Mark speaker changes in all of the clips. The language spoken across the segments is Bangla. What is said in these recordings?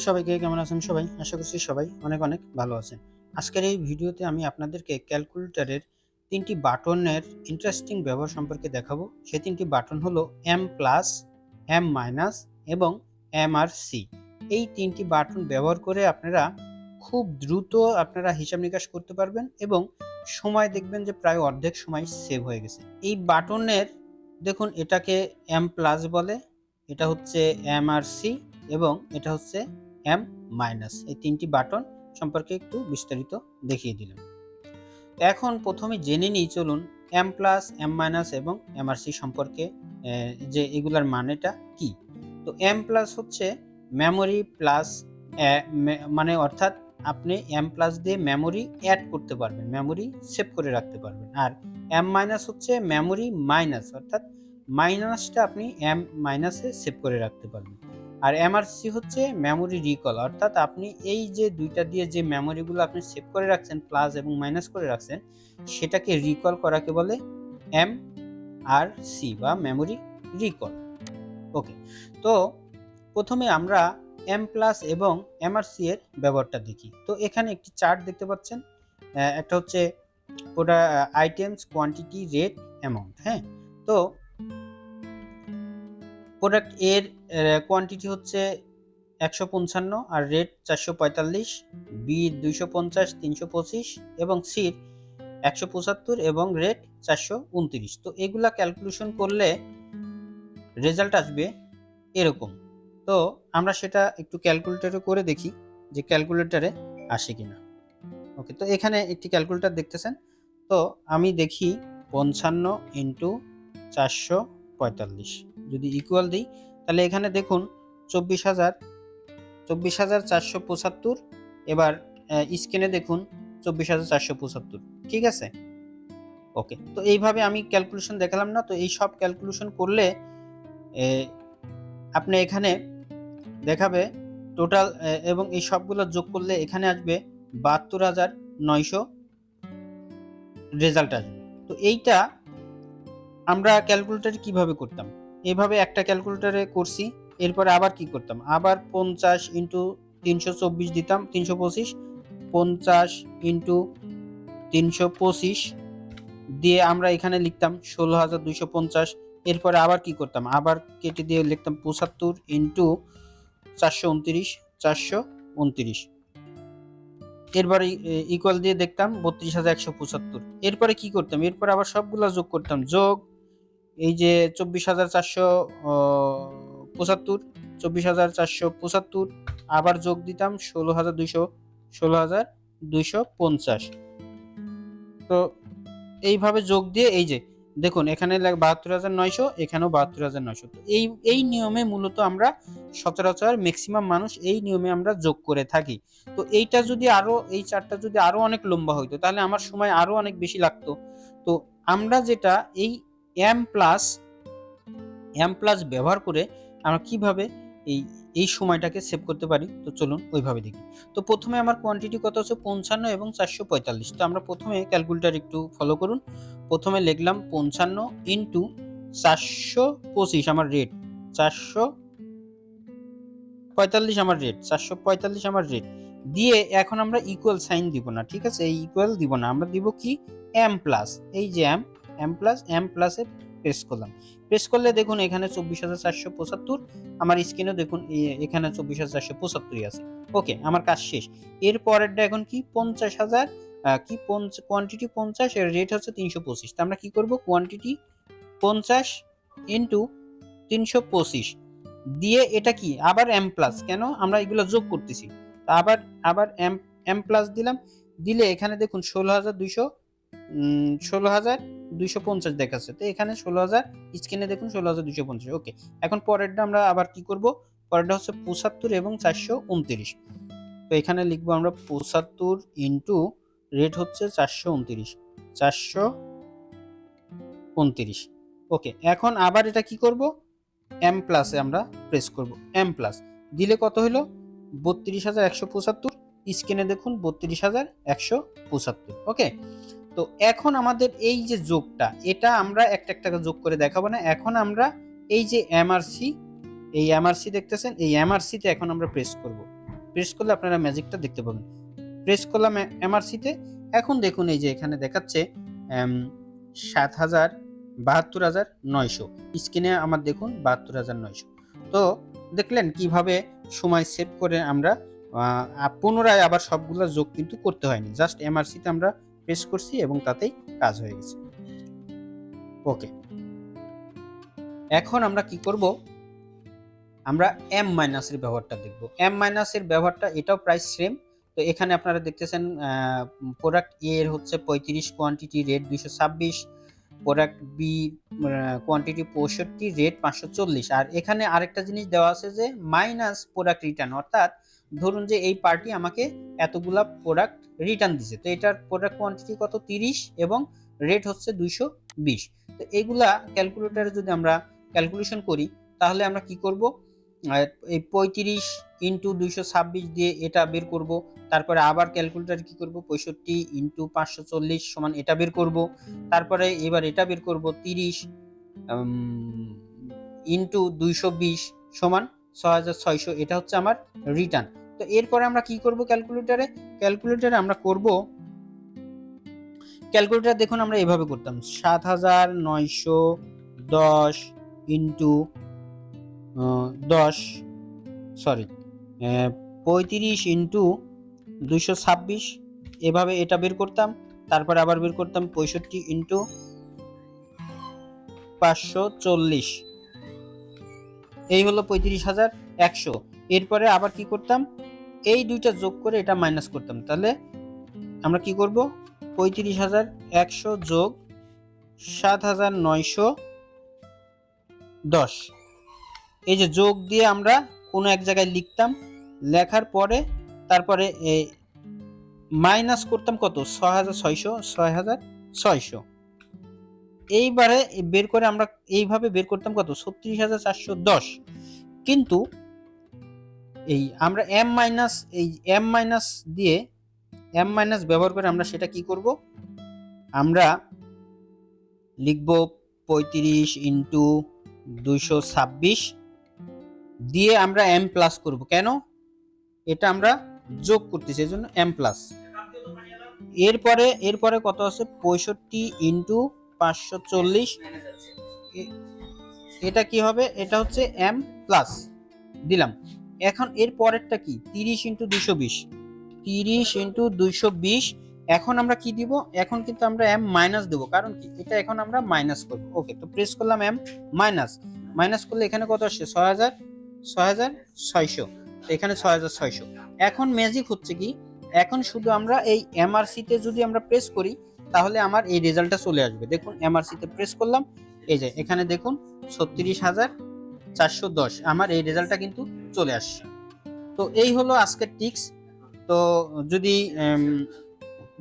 Speaker 1: হ্যালো সবাইকে, কেমন আছেন সবাই? আশা করছি সবাই অনেক অনেক ভালো আছেন। আজকের এই ভিডিওতে আমি আপনাদেরকে ক্যালকুলেটরের ৩টি বাটনের ইন্টারেস্টিং ব্যবহার সম্পর্কে দেখাবো। সেই ৩টি বাটন হলো M+, M- এবং MRC। এই ৩টি বাটন ব্যবহার করে আপনারা খুব দ্রুত হিসাব নিকাশ করতে পারবেন এবং সময় দেখবেন যে প্রায় অর্ধেক সময় সেভ হয়ে গেছে। এই বাটনের দেখুন, এটাকে M+ বলে, এটা হচ্ছে MRC এবং এটা হচ্ছে M-। এই ৩টি বাটন সম্পর্কে একটু বিস্তারিত দেখিয়ে দিলাম। এখন প্রথমে জেনে নিই, চলুন M+, M- এবং MRC সম্পর্কে, যে এগুলার মানেটা কি। তো M+ হচ্ছে মেমোরি প্লাস, মানে অর্থাৎ আপনি M+ দিয়ে মেমোরি অ্যাড করতে পারবেন, মেমোরি সেভ করে রাখতে পারবেন। আর M- হচ্ছে মেমোরি মাইনাস, অর্থাৎ মাইনাসটা আপনি M- এ সেভ করে রাখতে পারবেন। আর MRC হচ্ছে মেমোরি রিকল, অর্থাৎ আপনি এই যে দুইটা দিয়ে যে মেমোরিগুলো আপনি সেভ করে রাখছেন, প্লাস এবং মাইনাস করে রাখছেন, সেটাকে রিকল করাকে বলে MRC বা মেমোরি রিকল। ওকে, তো প্রথমে আমরা M+ এবং MRC এর ব্যবহারটা দেখি। তো এখানে একটি চার্ট দেখতে পাচ্ছেন, একটা হচ্ছে আইটেমস, কোয়ান্টিটি, রেট, অ্যামাউন্ট। হ্যাঁ, তো প্রোডাক্ট এর কোয়ান্টিটি হচ্ছে 155 আর রেট 445, বি 250, 325 এবং সির 175 এবং রেট 429। তো এগুলা ক্যালকুলেশন করলে রেজাল্ট আসবে এরকম। তো আমরা সেটা একটু ক্যালকুলেটরে করে দেখি যে ক্যালকুলেটরে আসে কিনা। ওকে, তো এখানে একটি ক্যালকুলেটর দেখতেছেন। তো আমি দেখি 55 ইন্টু 445 যদি ইকুয়াল দিই, তাহলে এখানে দেখুন 24,475। এবার স্ক্রিনে দেখুন 24,475। ঠিক আছে, ওকে। তো এইভাবে আমি ক্যালকুলেশন দেখালাম না। তো এই সব ক্যালকুলেশন করলে আপনি এখানে দেখাবে টোটাল, এবং এই সবগুলো যোগ করলে এখানে আসবে 72,900 রেজাল্ট আসবে। তো এইটা আমরা ক্যালকুলেটরে কিভাবে করতাম, এইভাবে একটা ক্যালকুলেটরে করছি। এরপরে আবার কি করতাম, আবার 50 ইন্টু 324 দিতাম, 325, 50 ইন্টু 325 দিয়ে আমরা এখানে লিখতাম 16,250। এরপরে আবার কি করতাম, আবার কেটে দিয়ে লিখতাম 75 ইন্টু 429, 429। এরপরে ইকুয়াল দিয়ে দেখতাম 32,175। এরপরে কি করতাম, এরপরে আবার সবগুলো যোগ করতাম, যোগ এই যে 24,475, 24,475 আবার যোগ দিতাম 16,250। তো এইভাবে যোগ দিয়ে এই যে দেখুন এখানে 72,900, এখানেও 72,900। তো এই নিয়মে মূলত আমরা সচরাচর ম্যাক্সিমাম মানুষ এই নিয়মে আমরা যোগ করে থাকি। তো এইটা যদি আরো, এই চারটা যদি আরো অনেক লম্বা হইতো, তাহলে আমার সময় আরো অনেক বেশি লাগতো। তো আমরা যেটা এই M+ ব্যবহার করে আমরা কিভাবে এই সময়টাকে সেভ করতে পারি, তো চলুন ওইভাবে দেখি। তো প্রথমে আমার কোয়ান্টিটি কত হচ্ছে 55 এবং 445। তো আমরা প্রথমে ক্যালকুলেটর একটু ফলো করুন। প্রথমে লিখলাম 55 ইন্টু 425 আমার রেট, 445 আমার রেট, 445 আমার রেট দিয়ে এখন আমরা ইকুয়াল সাইন দিব না। ঠিক আছে, এই ইকুয়াল দিব না, আমরা দিব কি M+। এই যে M+, M+ এ প্রেস করলাম। প্রেস করলে দেখুন এখানে 24,475, আমার স্ক্রিনে দেখুন এখানে 24,475 আছে। ওকে, আমার কাজ শেষ। এর পরেরটা এখন কি 50,000, কি কোয়ান্টিটি 50 এর রেট হচ্ছে 325। তো আমরা কি করব, কোয়ান্টিটি 50 ইন্টু 325 দিয়ে এটা কি আবার M+, কেন আমরা এগুলো যোগ করতেছি। আবার আবার M+ দিলাম, দিলে এখানে দেখুন 16,250 দেখাচ্ছে। তো এখানে 16,000, স্ক্রিনে দেখুন 16,250। ওকে, এখন পরেরটা আমরা আবার কি করব, পরেরটা হচ্ছে 75 এবং 429। তো এখানে লিখবো আমরা 75 ইন্টু রেট হচ্ছে 429, 429। ওকে, এখন আবার এটা কি করব, M+ এ আমরা প্রেস করব। M+ দিলে কত হলো 32,175, স্ক্রিনে দেখুন 32,175। ওকে, তো এখন আমাদের এই যে যোগটা, এটা আমরা একটা একটা যোগ করে দেখাবো না। এখন আমরা এই যে MRC, এই MRC দেখতেছেন, এই MRC তে এখন আমরা প্রেস করব। প্রেস করলে আপনারা ম্যাজিকটা দেখতে পাবেন। প্রেস করলাম এমআরসিতে। এখন দেখুন এই যে এখানে দেখাচ্ছে ৭,৭২,৯০০, স্ক্রিনে আমার দেখুন ৭২,৯০০। তো দেখলেন কিভাবে সময় সেভ করে আমরা পুনরায় আবার সবগুলো যোগ কিন্তু করতে হয়নি, জাস্ট এমআরসিতে আমরা প্রেস করছি এবং তাতেই কাজ হয়ে গেছে। ওকে, এখন আমরা কি করব, আমরা এম মাইনাসের ব্যবহারটা দেখব। এম মাইনাসের ব্যবহারটা এটাও প্রায় সেম। তো এখানে আপনারা দেখতেছেন প্রোডাক্ট এ এর হচ্ছে 35, quantity rate 226, product B quantity 65, rate 540। আর এখানে আরেকটা জিনিস দেওয়া আছে যে মাইনাস প্রোডাক্ট রিটার্ন, অর্থাৎ ধরুন যে এই পার্টি আমাকে এতগুলা প্রোডাক্ট রিটার্ন দিছে, তো এটার প্রোডাক্ট কোয়ান্টিটি কত 30 এবং রেট হচ্ছে 220। তো এইগুলা ক্যালকুলেটরে যদি আমরা ক্যালকুলেশন করি তাহলে আমরা কি করব, এই 35 ইন্টু 226 দিয়ে এটা বের করব, তারপরে আবার ক্যালকুলেটর কি করব 65 ইন্টু 540 সমান এটা বের করব, তারপরে এবার এটা বের করব 30 ইন্টু 220 সমান 6600, এটা হচ্ছে আমার রিটার্ন। তো এরপরে আমরা কি করব, ক্যালকুলেটরে আমরা করব, ক্যালকুলেটর দেখুন আমরা এভাবে করতাম 7,910 ইন্টু 35 ইন্টু 226 এভাবে এটা বের করতাম, তারপরে আবার বের করতাম 65 ইন্টু 540, এই হলো 35,100। এরপরে আবার কি করতাম, এই দুইটা যোগ করে এটা মাইনাস করতাম, তাহলে আমরা কি করব 35,100 যোগ 7,910, এই যে যোগ দিয়ে আমরা কোনো এক জায়গায় লিখতাম, লেখার পরে তারপরে মাইনাস করতাম কত 6,600, এইবারে বের করে আমরা এইভাবে বের করতাম কত 36,410। কিন্তু এই আমরা এম মাইনাস দিয়ে এম মাইনাস ব্যবহার করে আমরা সেটা কি করব, আমরা লিখব 35 ইন্টু 226 দিয়ে আমরা এম প্লাস করব, কেন এটা আমরা যোগ করতেছি এজন্য এম প্লাস। এরপরে কত আছে 65 ইন্টু 540, এটা কি হবে, এটা হচ্ছে এম প্লাস দিলাম। এখন এর পরেরটা কি 30 ইন্টু 220, এখন আমরা কি দিব, এখন কিন্তু আমরা এম মাইনাস দেবো, কারণ কি এটা এখন আমরা মাইনাস করব। ওকে, তো প্রেস করলাম এম মাইনাস করলে এখানে কত আসছে 6,600, এখানে 6,600। এখন ম্যাজিক হচ্ছে কি, এখন শুধু আমরা এই এমআরসি তে যদি আমরা প্রেস করি তাহলে আমার এই রেজাল্টটা চলে আসবে। দেখুন এমআরসি তে প্রেস করলাম, এই যে এখানে দেখুন 36,410 আমার এই রেজাল্টটা কিন্তু চলে আসছে। তো এই হলো আজকের টিপস। তো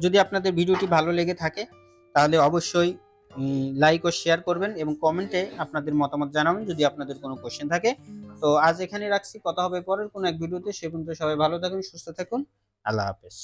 Speaker 1: যদি আপনাদের ভিডিওটি ভালো লেগে থাকে তাহলে অবশ্যই লাইক ও শেয়ার করবেন এবং কমেন্টে আপনাদের মতামত জানাবেন যদি আপনাদের কোনো কোশ্চেন থাকে। তো আজ এখানে রাখছি, কথা হবে পরের কোনো এক ভিডিওতে। সে পর্যন্ত সবাই ভালো থাকুন, সুস্থ থাকুন, আল্লাহ হাফেজ।